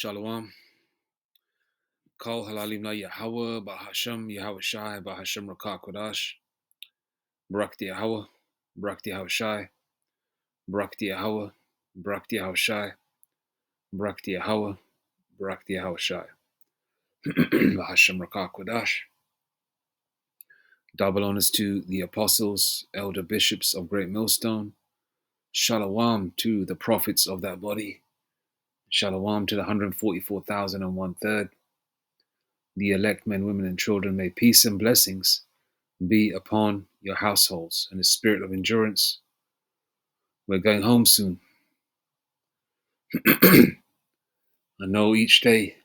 Shalom. Kol halalim la Yahweh, Bahasham, Yahweh Shai, Bahasham Rakah Kodash, Brakti Yahweh, Brakti Yahweh Shai, Brakti Yahweh, Brakti Yahweh Shai, Brakti Yahweh, Brakti Yahweh Shai, Bahasham Rakah Kodash. Double honors to the apostles, elder bishops of Great Millstone. Shalom to the prophets of that body. Shalom to the 144,001 third. The elect men, women, and children, may peace and blessings be upon your households and the spirit of endurance. We're going home soon. I know each day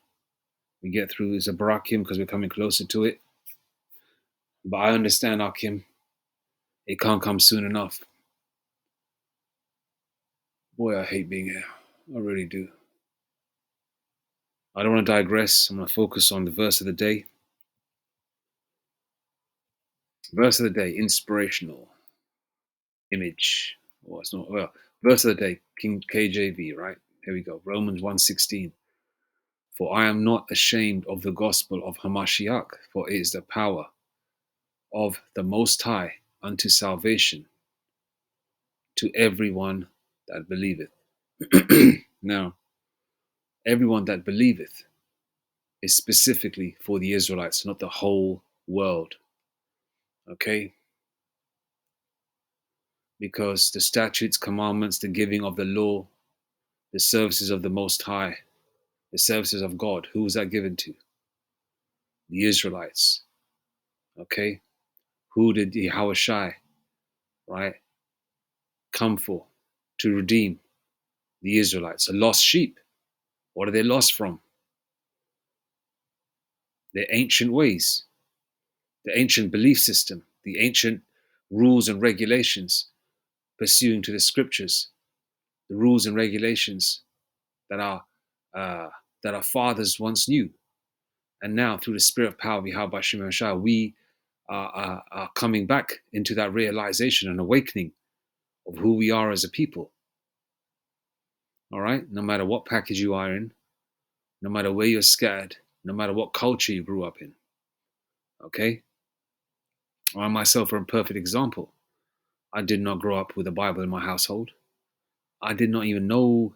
we get through is a barakim because we're coming closer to it. But I understand, Akim, it can't come soon enough. Boy, I hate being here. I really do. I don't want to digress. I'm going to focus on the verse of the day. Verse of the day, inspirational image. Well, it's not, well, verse of the day, King KJV, right? Here we go. Romans 1:16. For I am not ashamed of the gospel of Hamashiach, for it is the power of the Most High unto salvation to everyone that believeth. Now, everyone that believeth is specifically for the Israelites, not the whole world. Okay? Because the statutes, commandments, the giving of the law, the services of the Most High, the services of God, who was that given to? The Israelites. Okay? Who did Yahweh Shai, right, come for? To redeem the Israelites, a lost sheep. What are they lost from? Their ancient ways, the ancient belief system, the ancient rules and regulations pursuing to the scriptures, the rules and regulations that our fathers once knew. And now, through the spirit of power, we are coming back into that realization and awakening of who we are as a people. All right? No matter what package you are in, no matter where you're scattered, no matter what culture you grew up in. Okay? I myself are a perfect example. I did not grow up with a Bible in my household. I did not even know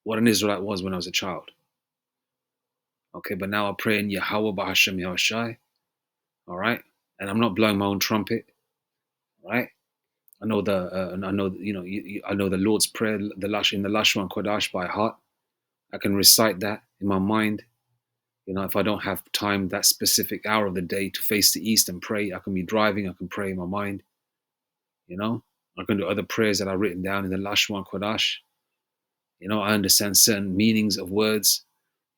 what an Israelite was when I was a child. Okay, but now I pray in Yahweh Bahashem Yahushai. All right, and I'm not blowing my own trumpet. All right, I know I know the Lord's Prayer, in the Lashon Kodash by heart. I can recite that in my mind. You know, if I don't have time that specific hour of the day to face the east and pray, I can be driving. I can pray in my mind. You know, I can do other prayers that I've written down in the Lashon Kodash. You know, I understand certain meanings of words,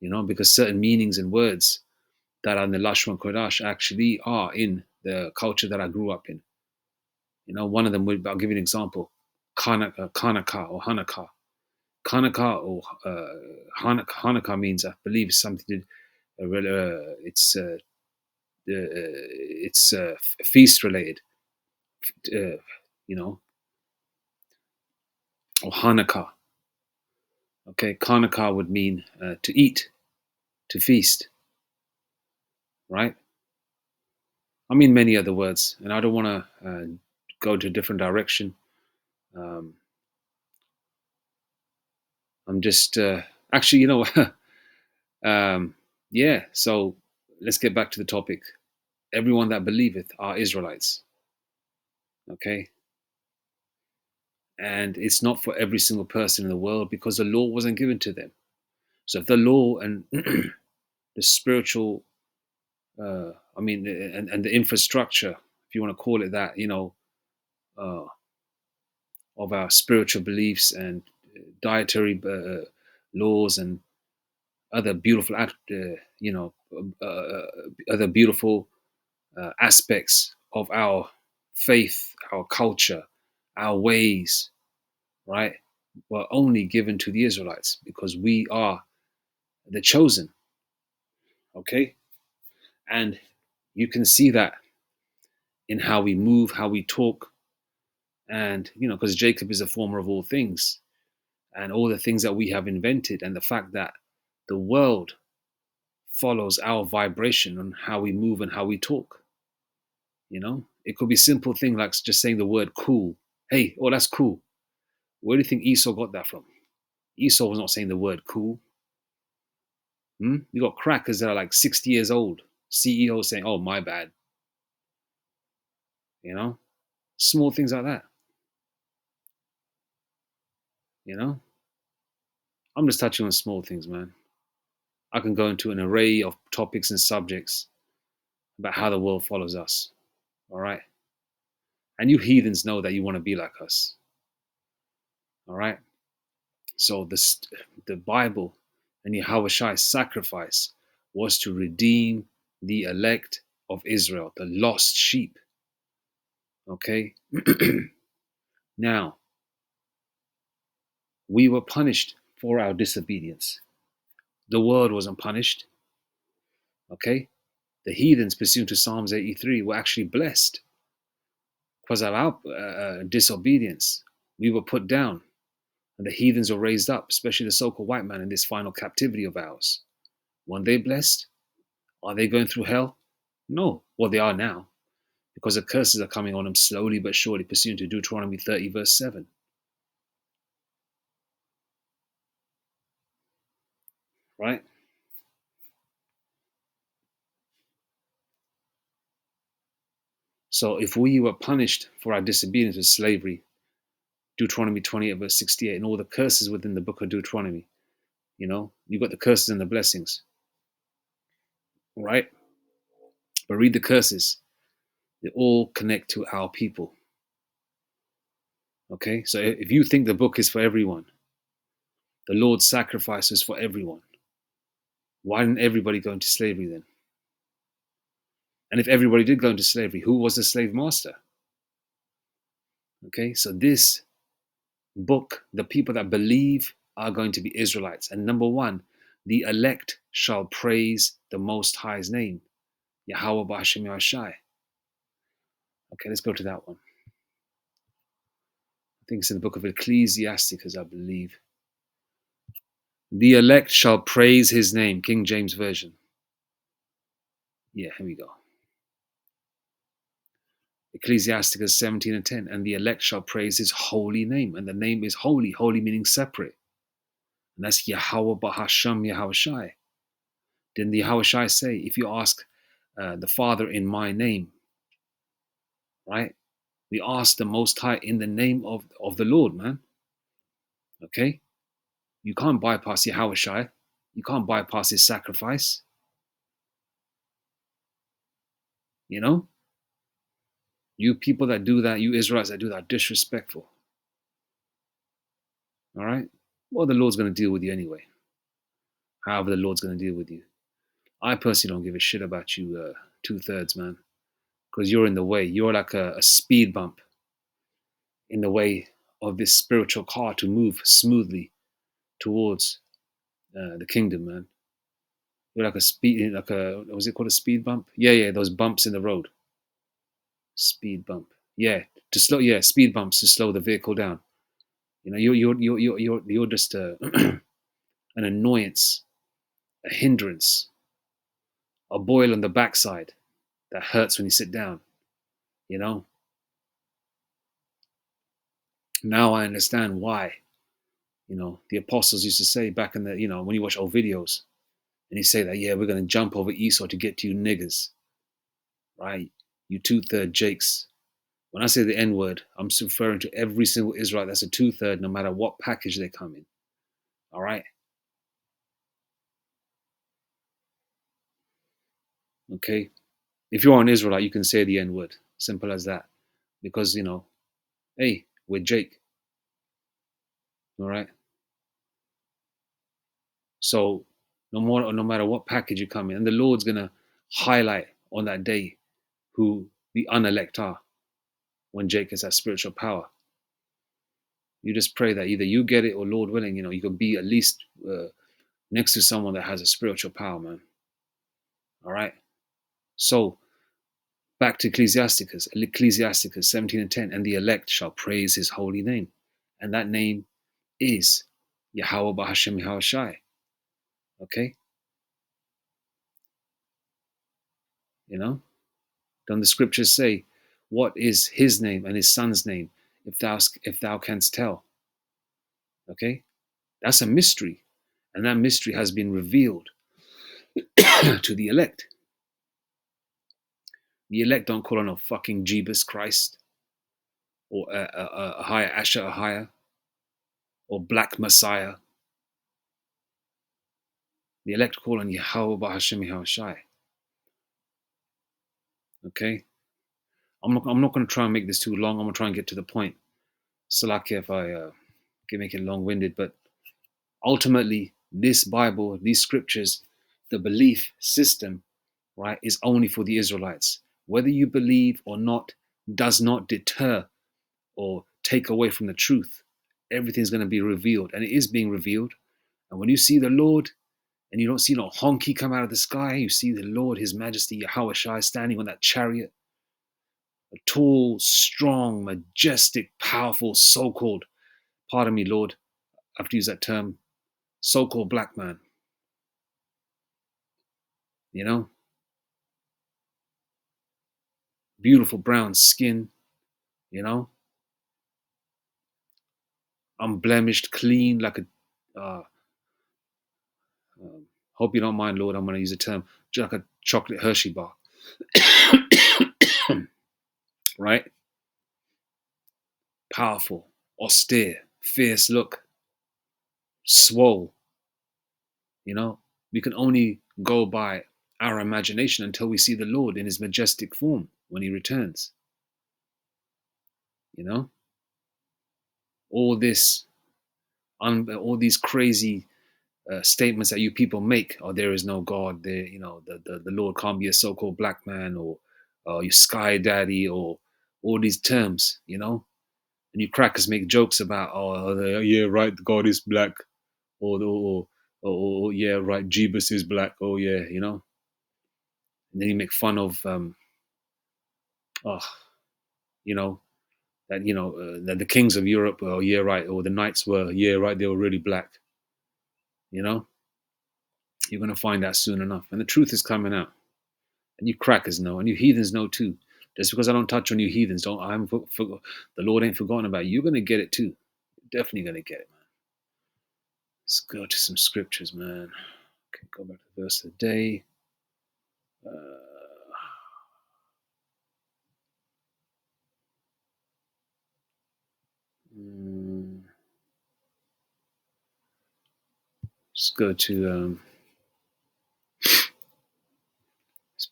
you know, because certain meanings and words that are in the Lashon Kodash actually are in the culture that I grew up in. You know, one of them would, I'll give you an example, Kanaka or Hanukkah. Hanukkah or Hanukkah means, I believe, something to, it's feast related, you know, or Hanukkah. Okay, Hanukkah would mean to eat, to feast, right? I mean many other words, and I don't want to go to a different direction. I'm just actually, you know, yeah. So let's get back to the topic. Everyone that believeth are Israelites, okay? And it's not for every single person in the world because the law wasn't given to them. So if the law and the spiritual, and the infrastructure, if you want to call it that, you know, uh, of our spiritual beliefs and dietary laws and other beautiful, other beautiful aspects of our faith, our culture, our ways, right, were only given to the Israelites because we are the chosen, okay? And you can see that in how we move, how we talk, and, you know, because Jacob is the former of all things, and all the things that we have invented, and the fact that The world follows our vibration on how we move and how we talk. It could be simple thing like just saying the word cool. Hey, oh, that's cool. Where do you think Esau got that from? Esau was not saying the word cool. You got crackers that are like 60 years old, CEOs saying, oh, my bad. Small things like that. I'm just touching on small things, man. I can go into an array of topics and subjects about how the world follows us. All right. And you heathens know that you want to be like us. All right. So the Bible and Yahushai's sacrifice was to redeem the elect of Israel, the lost sheep. Okay. Now, we were punished for our disobedience. The world wasn't punished. Okay. The heathens, pursuant to Psalms 83, were actually blessed because of our disobedience. We were put down, and the heathens were raised up, especially the so-called white man in this final captivity of ours. Weren't they blessed? Are they going through hell? No. Well, they are now, because the curses are coming on them slowly but surely, pursuant to Deuteronomy 30, verse 7. Right? So if we were punished for our disobedience with slavery, Deuteronomy 28, verse 68, and all the curses within the book of Deuteronomy, you've got the curses and the blessings. Right? But read the curses. They all connect to our people. Okay? So if you think the book is for everyone, the Lord's sacrifice is for everyone, why didn't everybody go into slavery then? And if everybody did go into slavery, who was the slave master? Okay? So this book, the people that believe are going to be Israelites. And number one, the elect shall praise the Most High's name. Yahweh B'Hashem Yahshai. Okay, let's go to that one. I think it's in the book of Ecclesiasticus, I believe. The elect shall praise his name, King James Version. Yeah, here we go. Ecclesiasticus 17 and 10. And the elect shall praise his holy name. And the name is holy, holy meaning separate. And that's Yahweh B'Hashem Yahushai. Didn't the Yahushai say, if you ask the Father in my name, right? We ask the Most High in the name of the Lord, man. Okay? You can't bypass Yahushai. You can't bypass his sacrifice. You people that do that, you Israelites that do that, are disrespectful. All right? Well, the Lord's going to deal with you anyway. However the Lord's going to deal with you. I personally don't give a shit about you 2/3, man. Because you're in the way. You're like a speed bump in the way of this spiritual car to move smoothly towards the kingdom, man. You're like was it called a speed bump? Yeah, those bumps in the road. Speed bump. Yeah, speed bumps to slow the vehicle down. You're just an annoyance, a hindrance, a boil on the backside that hurts when you sit down. Now I understand why. The apostles used to say back in the, when you watch old videos, and he say that, yeah, we're going to jump over Esau to get to you niggers, right? You 2/3 Jakes. When I say the N word, I'm referring to every single Israelite that's a 2/3, no matter what package they come in. All right? Okay? If you're an Israelite, you can say the N word. Simple as that. Because, hey, we're Jake. All right? So no matter what package you come in, and the Lord's going to highlight on that day who the unelect are when Jake has that spiritual power. You just pray that either you get it or, Lord willing, you can be at least next to someone that has a spiritual power, man. All right? So back to Ecclesiasticus 17 and 10. And the elect shall praise his holy name. And that name is Yahweh B'Hashem Yahushai. Okay? You know? Don't the scriptures say, what is his name and his son's name, if thou canst tell? Okay? That's a mystery. And that mystery has been revealed to the elect. The elect don't call on a fucking Jeebus Christ or a higher Asher Ahia or Black Messiah. The elect call on Yahweh Bahashim Yahushai. Okay? I'm not going to try and make this too long. I'm going to try and get to the point. Salakia if I can make it long-winded, but ultimately, this Bible, these scriptures, the belief system, right, is only for the Israelites. Whether you believe or not does not deter or take away from the truth. Everything's going to be revealed, and it is being revealed. And when you see the Lord, and you don't see no honky come out of the sky, you see the Lord, His Majesty Yahweh Shai, standing on that chariot, a tall, strong, majestic, powerful, so-called, pardon me, Lord, I have to use that term, so-called black man, you know, beautiful brown skin, you know, unblemished, clean, like a, hope you don't mind, Lord, I'm going to use a term, like a chocolate Hershey bar, right? Powerful, austere, fierce look, swole, you know. We can only go by our imagination until we see the Lord in His majestic form when He returns, you know. All this, all these crazy statements that you people make, oh, there is no God, there, you know, the Lord can't be a so-called black man, or you sky daddy, or all these terms, you know, and you crackers make jokes about, oh, yeah, right, God is black, or yeah, right, Jeebus is black, oh yeah, you know, and then you make fun of, oh, you know, that, you know, that the kings of Europe, oh yeah, right, or the knights were, yeah, right, they were really black, you know. You're gonna find out soon enough, and the truth is coming out. And you crackers know, and you heathens know too. Just because I don't touch on you heathens, don't the Lord ain't forgotten about you. You're gonna get it too. You're definitely gonna get it, man. Let's go to some scriptures, man. Okay, go back to the verse of the day. Let's go to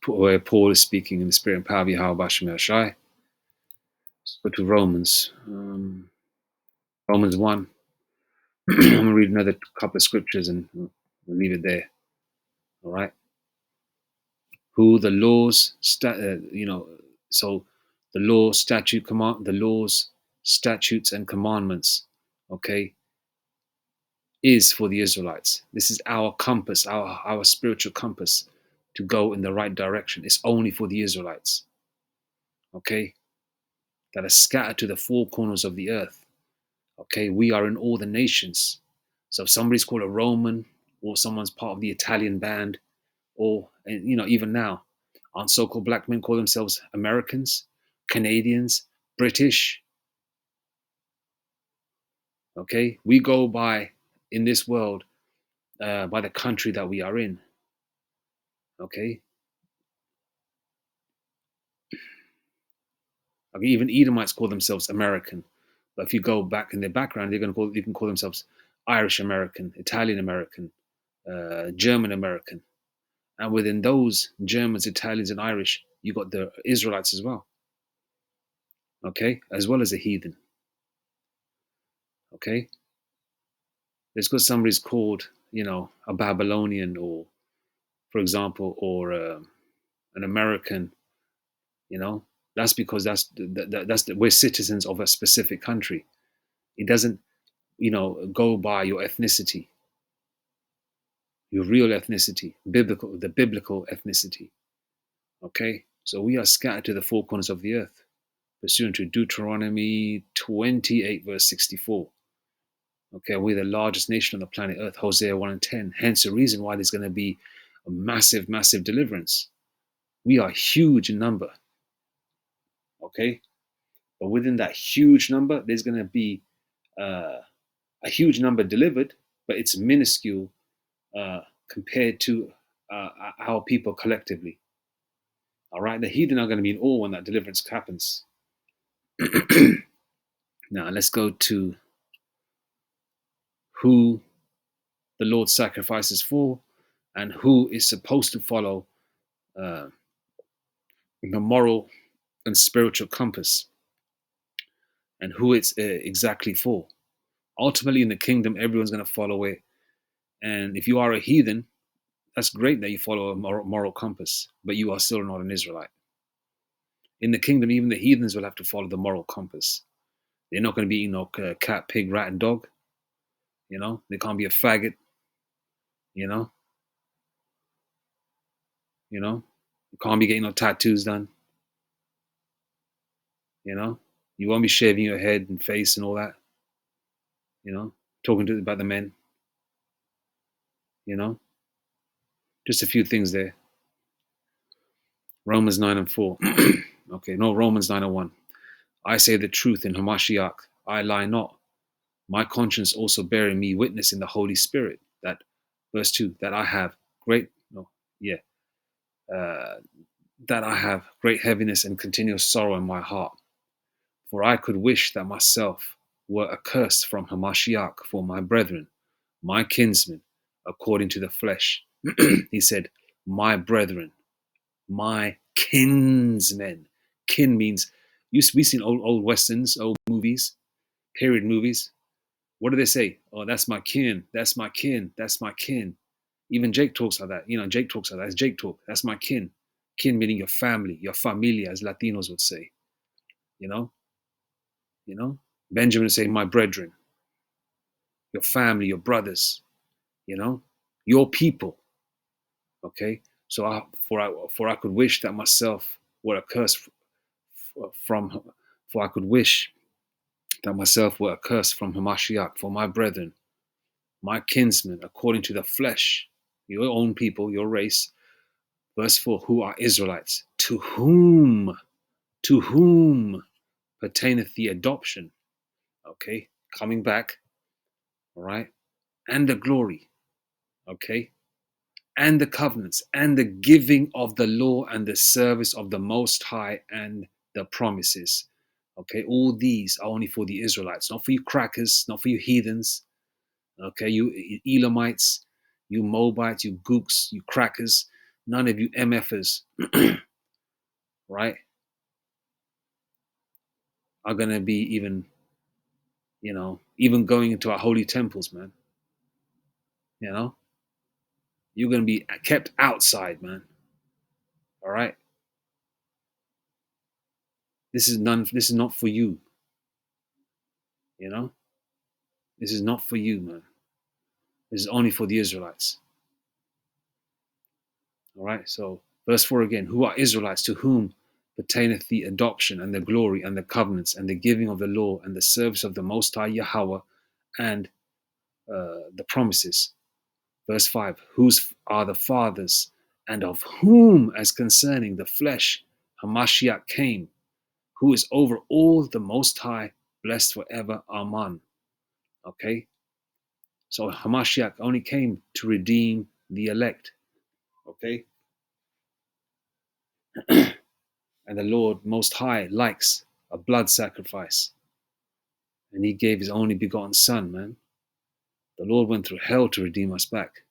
where Paul is speaking in the spirit and power of Yahweh Bashem Shai. Let's go to Romans. Romans 1. I'm going to read another couple of scriptures and we'll leave it there. All right. Who the laws, you know, so the law, statute, command, the laws, statutes, and commandments, okay, is for the Israelites. This is our compass, our spiritual compass to go in the right direction. It's only for the Israelites, okay, that are scattered to the four corners of the earth. Okay, we are in all the nations. So if somebody's called a Roman, or someone's part of the Italian band, or, you know, even now, aren't so-called black men call themselves Americans, Canadians, British? Okay, we go by, in this world, by the country that we are in. Okay, even Edomites call themselves American, but if you go back in their background, you can call themselves Irish American, Italian American, German American, and within those Germans, Italians, and Irish, you got the Israelites as well. Okay, as well as a heathen. Okay, just because somebody's called, you know, a Babylonian, or, for example, or an American, you know, that's because we're citizens of a specific country. It doesn't, you know, go by your ethnicity, your real ethnicity, the biblical ethnicity. Okay, so we are scattered to the four corners of the earth, pursuant to Deuteronomy 28, verse 64. Okay, we're the largest nation on the planet Earth, Hosea 1 and 10. Hence the reason why there's going to be a massive, massive deliverance. We are huge in number. Okay? But within that huge number, there's going to be a huge number delivered, but it's minuscule compared to our people collectively. All right? The heathen are going to be in awe when that deliverance happens. Now, let's go to who the Lord sacrifices for and who is supposed to follow uh, the moral and spiritual compass and who it's exactly for. Ultimately, in the kingdom, everyone's going to follow it. And if you are a heathen, that's great that you follow a moral compass, but you are still not an Israelite. In the kingdom, even the heathens will have to follow the moral compass. They're not going to be, cat, pig, rat, and dog. They can't be a faggot. You know, you can't be getting no tattoos done. You won't be shaving your head and face and all that. Talking about the men. Just a few things there. Romans 9 and 4. Okay, no, Romans 9 and 1. I say the truth in Hamashiach. I lie not. My conscience also bearing me witness in the Holy Spirit. That, verse 2, that I have great, no, yeah, that I have great heaviness and continual sorrow in my heart. For I could wish that myself were accursed from Hamashiach for my brethren, my kinsmen, according to the flesh. He said, my brethren, my kinsmen. Kin means, we've seen old westerns, old movies, period movies. What do they say? Oh, that's my kin. That's my kin. That's my kin. Even Jake talks like that. Jake talks like that. That's Jake talk. That's my kin. Kin meaning your family, your familia, as Latinos would say. You know. Benjamin would say, my brethren, your family, your brothers. Your people. Okay. So for I could wish that myself were accursed from. For I could wish that myself were accursed from Hamashiach for my brethren, my kinsmen, according to the flesh, your own people, your race. Verse 4, who are Israelites, to whom pertaineth the adoption. Okay, coming back, all right, and the glory, okay, and the covenants, and the giving of the law, and the service of the Most High, and the promises. Okay, all these are only for the Israelites, not for you crackers, not for you heathens. Okay, you Elamites, you Moabites, you gooks, you crackers, none of you MFers, right, are going to be even going into our holy temples, man. You're going to be kept outside, man. All right. This is not for you. This is not for you, man. This is only for the Israelites. All right. So verse 4 again, who are Israelites, to whom pertaineth the adoption and the glory and the covenants and the giving of the law and the service of the Most High Yahweh and the promises. Verse 5, whose are the fathers, and of whom, as concerning the flesh, Hamashiach came, who is over all the Most High, blessed forever. Amen. Okay? So Hamashiach only came to redeem the elect. Okay? And the Lord Most High likes a blood sacrifice. And he gave his only begotten Son, man. The Lord went through hell to redeem us back.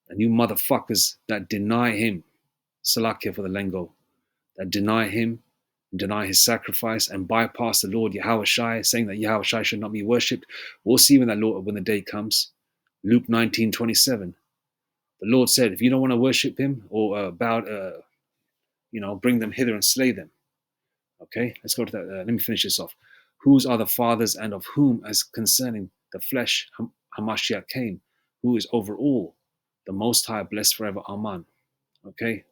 And you motherfuckers that deny him, Salakia for the lingo, that deny him, deny his sacrifice, and bypass the Lord Yahweh Shai, saying that Yahweh Shai should not be worshipped. We'll see when the day comes. Luke 19:27. The Lord said, if you don't want to worship him or bring them hither and slay them. Okay, let's go to that. Let me finish this off. Whose are the fathers, and of whom, as concerning the flesh, Hamashiach came, who is over all, the Most High, blessed forever. Amen. Okay,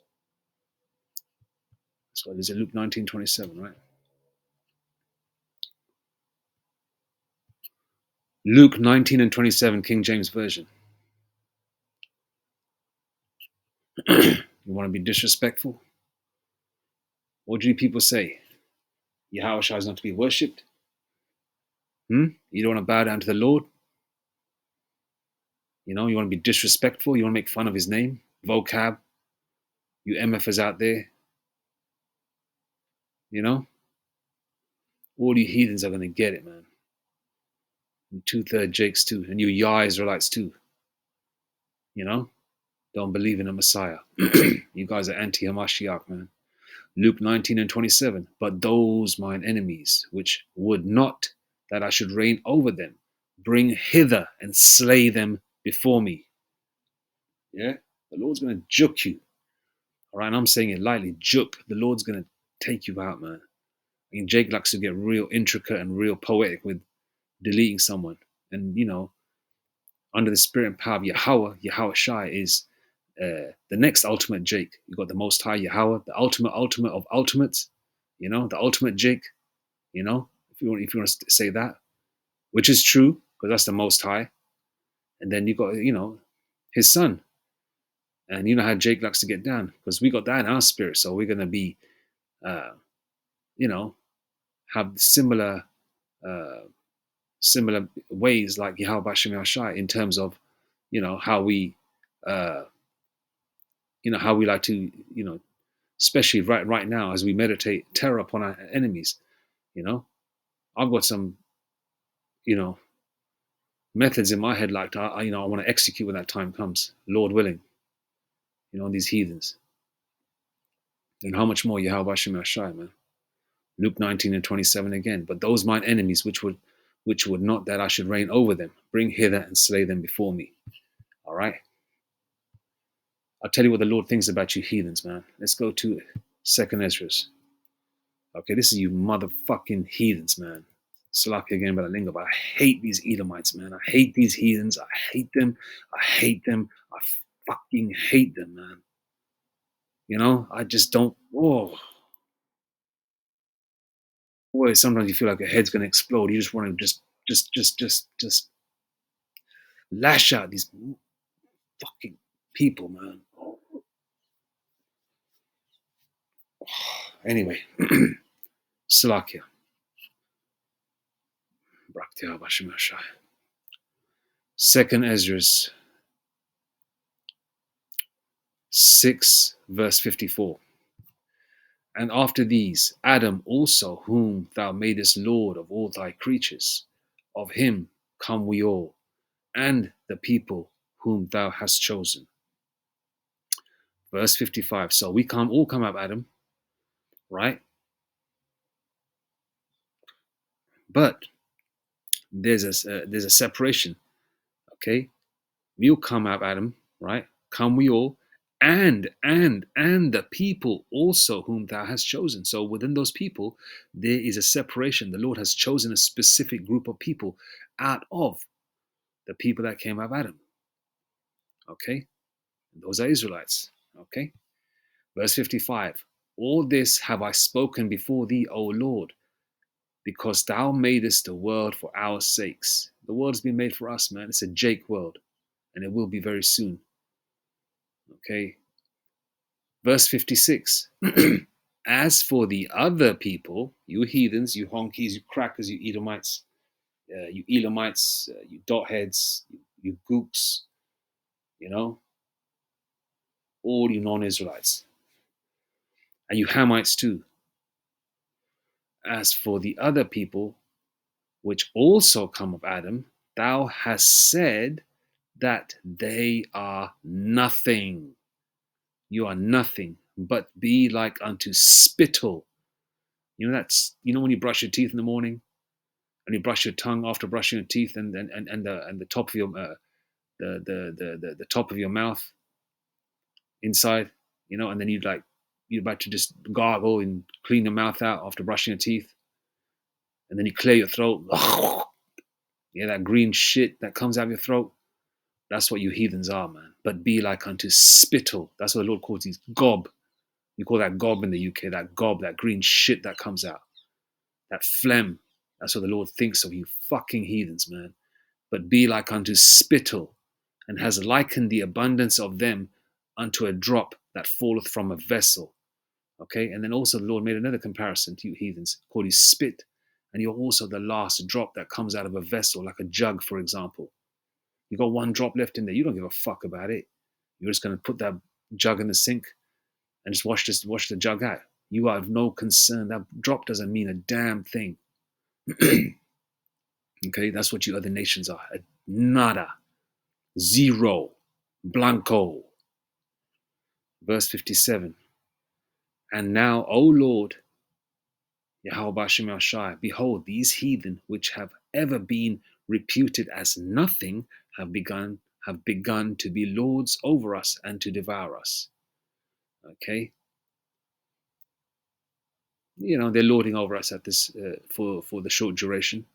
so is it Luke 19:27, right? Luke 19 and 27, King James Version. You want to be disrespectful? What do people say? Yahweh is not to be worshipped? You don't want to bow down to the Lord? You know, you want to be disrespectful? You want to make fun of his name? Vocab? You MFers out there? You know? All you heathens are going to get it, man. And 2/3 Jakes too. And you Yah Israelites too. You know? Don't believe in a Messiah. You guys are anti-Hamashiach, man. Luke 19 and 27. But those mine enemies, which would not that I should reign over them, bring hither and slay them before me. Yeah? The Lord's going to juke you. All right? And I'm saying it lightly. Juke. The Lord's going to take you out, man. I mean, Jake likes to get real intricate and real poetic with deleting someone. And, you know, under the spirit and power of Yahweh Shai is the next ultimate Jake. You got the Most High Yahweh, the ultimate of ultimates. You know, the ultimate Jake. You know, if you want to say that, which is true because that's the Most High. And then you got, you know, his son. And you know how Jake likes to get down because we got that in our spirit. So we're going to be, you know, have similar ways like Yahweh Shem Shai in terms of, you know, how we, how we like to, you know, especially right now as we meditate terror upon our enemies. You know, I've got some, you know, methods in my head like I want to execute when that time comes, Lord willing. You know, on these heathens. And how much more Yahweh Shem Shai, man. Luke 19 and 27 again. But those mine enemies which would not that I should reign over them, bring hither and slay them before me. All right. I'll tell you what the Lord thinks about you heathens, man. Let's go to 2nd Ezra's. Okay, this is you motherfucking heathens, man. Slappy again by the lingo, but I hate these Edomites, man. I hate these heathens. I hate them. I hate them. I fucking hate them, man. You know, I just don't. Oh, boy, sometimes you feel like your head's gonna explode. You just want to just lash out these fucking people, man. Anyway, Salakia. Braktia Bashimashai. 2nd Ezra's 6, verse 54. And after these, Adam also, whom thou madest Lord of all thy creatures, of him come we all, and the people whom thou hast chosen. Verse 55. So we all come up, Adam, right? But there's a separation, okay? We'll come up, Adam, right? Come we all, and the people also whom thou hast chosen. So within those people, there is a separation. The Lord has chosen a specific group of people out of the people that came out of Adam. Okay? Those are Israelites. Okay? Verse 55. All this have I spoken before thee, O Lord, because thou madest the world for our sakes. The world's been made for us, man. It's a Jake world, and it will be very soon. Okay? Verse 56. As for the other people, you heathens, you honkies, you crackers, you Edomites, you Elamites, you dotheads, you gooks, you know, all you non-Israelites, and you Hamites too. As for the other people, which also come of Adam, thou hast said that they are nothing. You are nothing, but be like unto spittle. You know when you brush your teeth in the morning, and you brush your tongue after brushing your teeth, and the top of your the top of your mouth inside, you know, and then you're about to just gargle and clean your mouth out after brushing your teeth, and then you clear your throat. Yeah, that green shit that comes out of your throat. That's what you heathens are, man. But be like unto spittle. That's what the Lord calls these gob. You call that gob in the UK, that gob, that green shit that comes out. That phlegm. That's what the Lord thinks of you fucking heathens, man. but be like unto spittle, and has likened the abundance of them unto a drop that falleth from a vessel. Okay, and then also the Lord made another comparison to you heathens, called you spit, and you're also the last drop that comes out of a vessel, like a jug, for example. You got one drop left in there, you don't give a fuck about it. You're just going to put that jug in the sink and just wash the jug out. You have no concern. That drop doesn't mean a damn thing. Okay, that's what you other nations are. Nada, zero, blanco. Verse 57. And now, O Lord, Yahweh Shem Shai, behold, these heathen which have ever been reputed as nothing have begun to be lords over us and to devour us. Okay, they're lording over us at this for the short duration,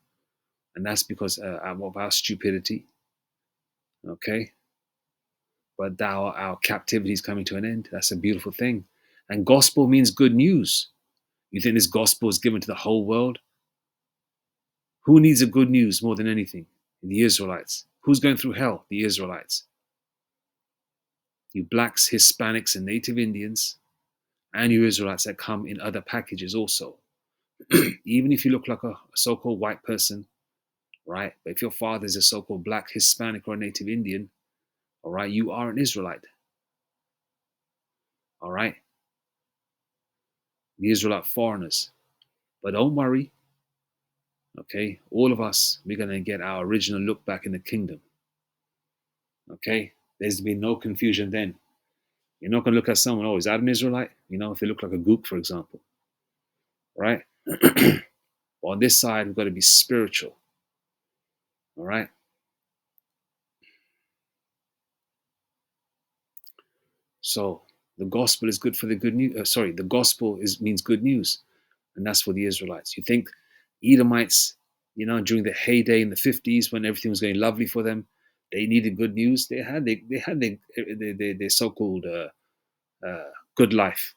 and that's because of our stupidity. Okay, but our captivity is coming to an end. That's a beautiful thing. And gospel means good news. You think this gospel is given to the whole world? Who needs a good news more than anything? The Israelites. Who's going through hell? The Israelites. You blacks, Hispanics, and native Indians, and you Israelites that come in other packages also. Even if you look like a so-called white person, right? But if your father is a so-called black, Hispanic, or native Indian, all right, you are an Israelite. All right? The Israelite foreigners. But don't worry, okay? All of us, we're going to get our original look back in the kingdom. Okay? There's been no confusion then. You're not going to look at someone, oh, is that an Israelite? If they look like a gook, for example. Right? But on this side, we've got to be spiritual. All right? So the gospel is good for the good news. The gospel means good news. And that's for the Israelites. You think Edomites, during the heyday in the 50s when everything was going lovely for them, they needed good news. They had their so-called good life.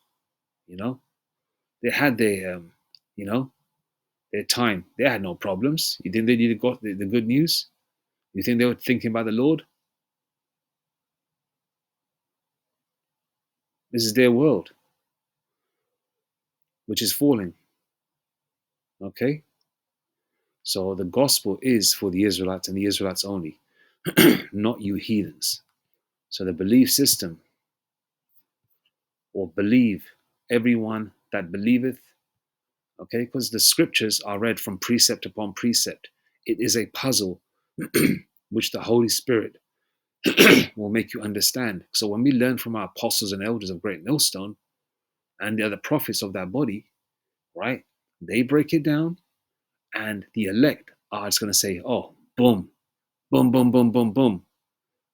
They had their time. They had no problems. You think they needed the good news? You think they were thinking about the Lord? This is their world, which is falling. Okay? So the gospel is for the Israelites and the Israelites only, not you heathens. So the belief system, or believe everyone that believeth, okay, because the scriptures are read from precept upon precept. It is a puzzle which the Holy Spirit will make you understand. So when we learn from our apostles and elders of Great Millstone and the other prophets of that body, right, they break it down, and the elect are just going to say, oh, boom, boom, boom, boom, boom, boom.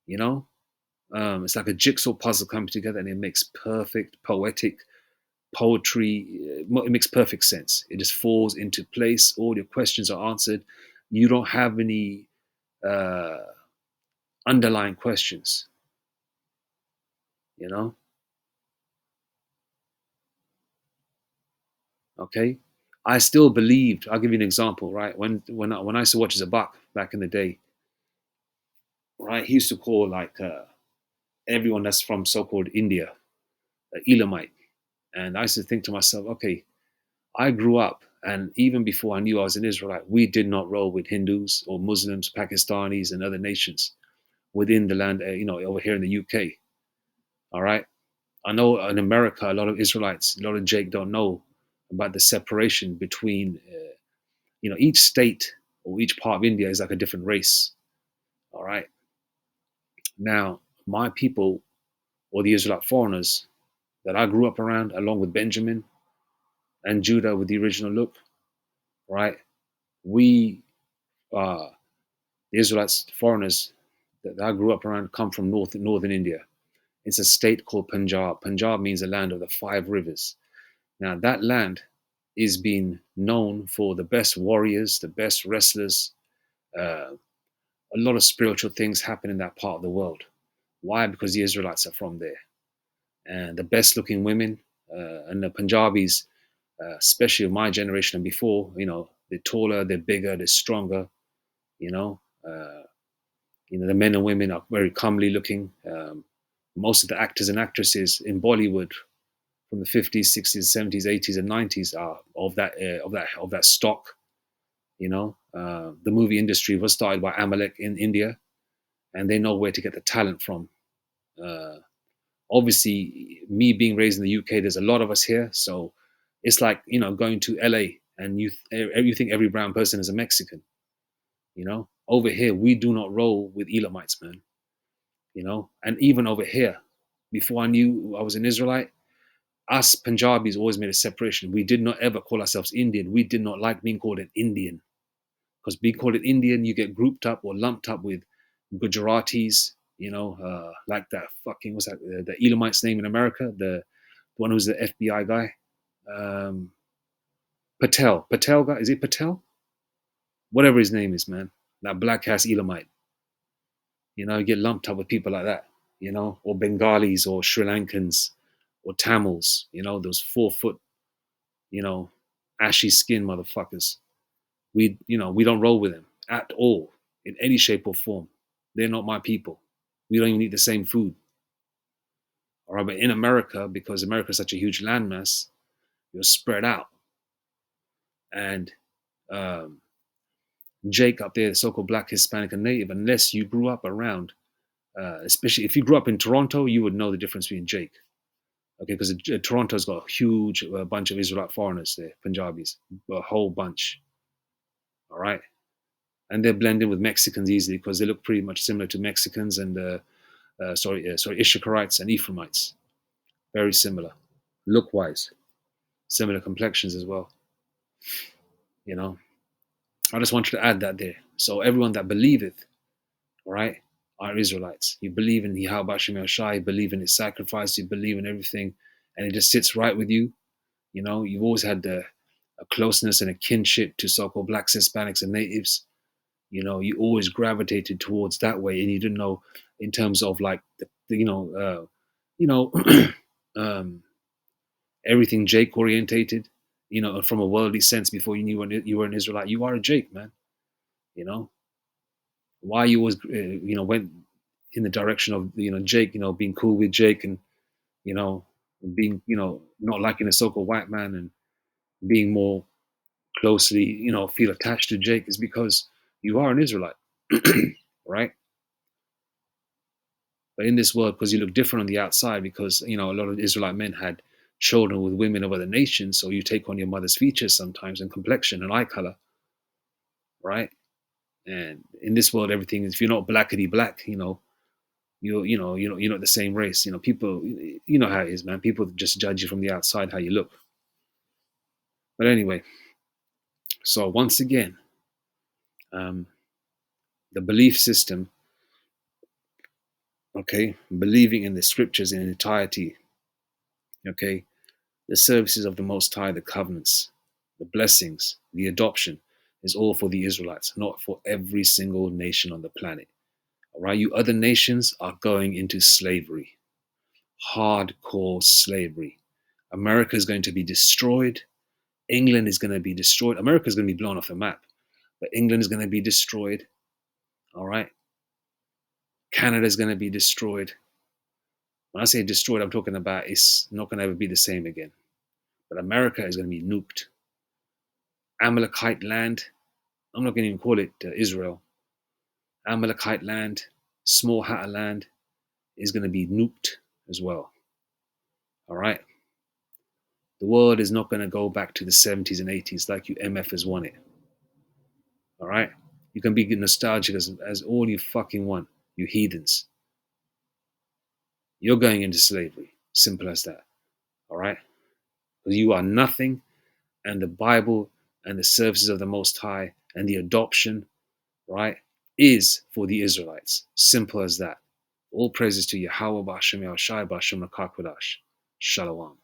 It's like a jigsaw puzzle coming together, and it makes perfect poetic poetry. It makes perfect sense. It just falls into place. All your questions are answered. You don't have any uh, underlying questions. Okay. I still believed. I'll give you an example. Right, when I used to watch Zabak back in the day, right, he used to call like everyone that's from so-called India Elamite, and I used to think to myself, okay, I grew up, and even before I knew I was an Israelite, we did not roll with Hindus or Muslims, Pakistanis, and other nations within the land, over here in the UK. All right. I know in America, a lot of Israelites, a lot of Jake don't know about the separation between, each state or each part of India is like a different race. All right. Now, my people, or the Israelite foreigners that I grew up around, along with Benjamin and Judah with the original look, right? We, uh, the Israelites, foreigners that I grew up around, come from northern India. It's a state called Punjab. Punjab means the land of the 5 rivers. Now, that land is being known for the best warriors, the best wrestlers. A lot of spiritual things happen in that part of the world. Why? Because the Israelites are from there. And the best looking women and the Punjabis, especially of my generation and before, they're taller, they're bigger, they're stronger, you know. The men and women are very comely looking. Most of the actors and actresses in Bollywood from the 50s, 60s, 70s, 80s, and 90s are of that stock. The movie industry was started by Amalek in India, and they know where to get the talent from. Uh, Obviously, me being raised in the UK, there's a lot of us here, so it's like going to LA and you think every brown person is a Mexican. Over here we do not roll with Elamites, man. And even over here, before I knew I was an Israelite, us Punjabis always made a separation. We did not ever call ourselves Indian. We did not like being called an Indian, because being called an Indian, you get grouped up or lumped up with Gujaratis, like that fucking, what's that, the Elamite's name in America, the one who's the FBI guy, um, Patel guy, is it Patel? Whatever his name is, man, that black ass Elamite. You get lumped up with people like that, or Bengalis or Sri Lankans or Tamils, those 4 foot, you know, ashy skin motherfuckers. We don't roll with them at all in any shape or form. They're not my people. We don't even eat the same food. All right, but in America, because America is such a huge landmass, you're spread out. And um, Jake up there, the so-called black, Hispanic, and native, unless you grew up around, especially if you grew up in Toronto, you would know the difference between Jake. Okay, because Toronto's got a huge bunch of Israelite foreigners there, Punjabis, a whole bunch. All right, and they're blending with Mexicans easily because they look pretty much similar to Mexicans and Issacharites and Ephraimites. Very similar, look-wise, similar complexions as well. You know, I just wanted to add that there. So everyone that believeth, all right, are Israelites. You believe in Yahweh Shem Shai, you believe in his sacrifice, you believe in everything, and it just sits right with you. You've always had a closeness and a kinship to so-called blacks, Hispanics, and natives. You always gravitated towards that way, and you didn't know in terms of like you know, um, everything Jake orientated. From a worldly sense, before you knew you were an Israelite, you are a Jake, man. You know why you always went in the direction of Jake, being cool with Jake, and you know being not liking a so-called white man, and being more closely feel attached to Jake, is because you are an Israelite. Right? But in this world, because you look different on the outside, because a lot of Israelite men had children with women of other nations, so you take on your mother's features sometimes, and complexion and eye color, right? And in this world, everything is, if you're not blackety black, you're not the same race. People, you know how it is, man. People just judge you from the outside, how you look. But anyway, so once again, um, the belief system, okay, believing in the scriptures in entirety, okay, the services of the Most High, the covenants, the blessings, the adoption, is all for the Israelites, not for every single nation on the planet. All right, you other nations are going into slavery, hardcore slavery. America is going to be destroyed. England is going to be destroyed. America is going to be blown off the map, but England is going to be destroyed. All right, Canada is going to be destroyed. When I say destroyed, I'm talking about it's not going to ever be the same again. But America is going to be nuked. Amalekite land, I'm not going to even call it Israel. Amalekite land, small hatter land, is going to be nuked as well. All right. The world is not going to go back to the 70s and 80s like you MFers want it. All right. You can be nostalgic as all you fucking want, you heathens. You're going into slavery. Simple as that. All right. Because you are nothing, and the Bible and the services of the Most High and the adoption, right, is for the Israelites. Simple as that. All praises to Yahweh B'Hashem Yahushai B'Hashem Rakakwadash. Shalom.